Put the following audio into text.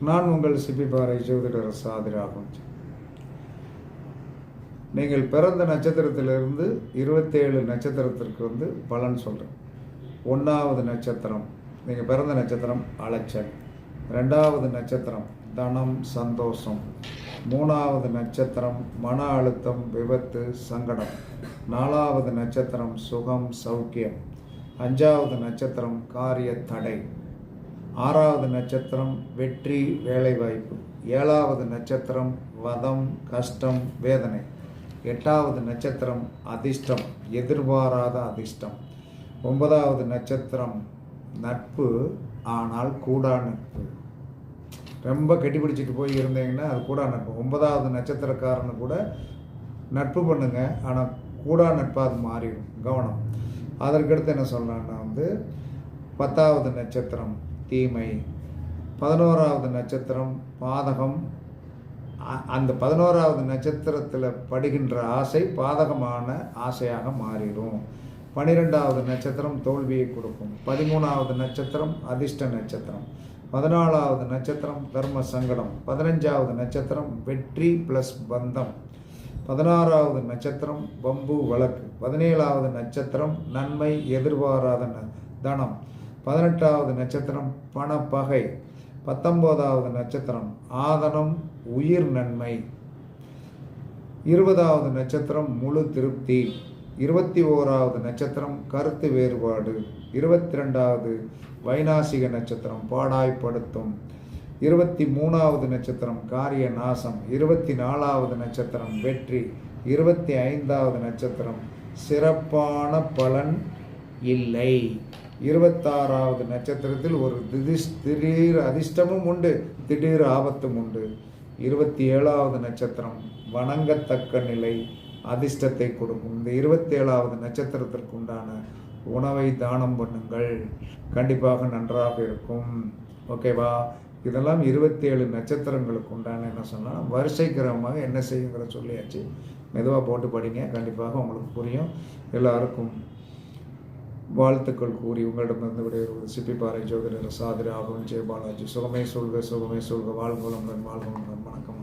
நான் உங்கள் சிப்பிப்பாறை ஜோதிடர் சாதிராகும். நீங்கள் பிறந்த நட்சத்திரத்திலிருந்து 27 நட்சத்திரத்திற்கு பலன் சொல்கிறேன். 1வது நட்சத்திரம், நீங்கள் பிறந்த நட்சத்திரம் அலைச்சல். 2வது நட்சத்திரம் தனம் சந்தோஷம். 3வது நட்சத்திரம் மன அழுத்தம் விபத்து சங்கடம். 4வது நட்சத்திரம் சுகம் சௌக்கியம். 5வது நட்சத்திரம் காரிய தடை. 6வது நட்சத்திரம் வெற்றி வேலைவாய்ப்பு. 7வது நட்சத்திரம் வதம் கஷ்டம் வேதனை. 8வது நட்சத்திரம் அதிர்ஷ்டம் எதிர்பாராத அதிர்ஷ்டம். 9வது நட்சத்திரம் நட்பு ஆனால் கூடா நட்பு. ரொம்ப கெட்டிப்பிடிச்சிட்டு போய் இருந்தீங்கன்னா அது கூடா நட்பு. 9வது நட்சத்திரக்காரனு கூட நட்பு பண்ணுங்க, ஆனால் கூடா நட்பாக அது மாறிடும், கவனம். அதற்கடுத்து என்ன சொல்கிறான்னா 10வது நட்சத்திரம் தீமை. 11வது நட்சத்திரம் பாதகம். அந்த 11வது நட்சத்திரத்தில் படுகின்ற ஆசை பாதகமான ஆசையாக மாறிடும். 12வது நட்சத்திரம் தோல்வியை கொடுக்கும். 13வது நட்சத்திரம் அதிர்ஷ்ட நட்சத்திரம். 14வது நட்சத்திரம் தர்ம சங்கடம். 15வது நட்சத்திரம் வெற்றி ப்ளஸ் பந்தம். 16வது நட்சத்திரம் பம்பு வழக்கு. 17வது நட்சத்திரம் நன்மை எதிர்பாராத தனம். 18வது நட்சத்திரம் பணப்பகை. 19வது நட்சத்திரம் ஆதனம் உயிர் நன்மை. 20வது நட்சத்திரம் முழு திருப்தி. 21வது நட்சத்திரம் கருத்து வேறுபாடு. 22வது வைநாசிக நட்சத்திரம் பாடாய்படுத்தும். 23வது நட்சத்திரம் காரிய நாசம். 24வது நட்சத்திரம் வெற்றி. 25வது நட்சத்திரம் சிறப்பான பலன் இல்லை. 26வது நட்சத்திரத்தில் ஒரு திடீர் அதிர்ஷ்டமும் உண்டு, திடீர் ஆபத்தும் உண்டு. 27வது நட்சத்திரம் வணங்கத்தக்க நிலை அதிர்ஷ்டத்தை கொடுக்கும். இந்த 27வது நட்சத்திரத்திற்கு உண்டான உணவை தானம் பண்ணுங்கள், கண்டிப்பாக நன்றாக இருக்கும். ஓகேவா? இதெல்லாம் 27 நட்சத்திரங்களுக்கு உண்டான என்ன சொன்னால் வரிசை கிரமமாக என்ன செய்யுங்கிற சொல்லியாச்சு. மெதுவாக போட்டு படிங்க, கண்டிப்பாக உங்களுக்கு புரியும். எல்லாருக்கும் வாழ்த்துக்கள் கூறி உங்களிடமிருந்து விடைபெறுவது சிப்பிப்பாறை ஜோதிடர் சாதிராகவும் ஜெயபாலாஜி. சுகமே சொல்க சுகமே சொல்க. வாழ்க வளமுடன் வாழ்க வளமுடன். வணக்கம்.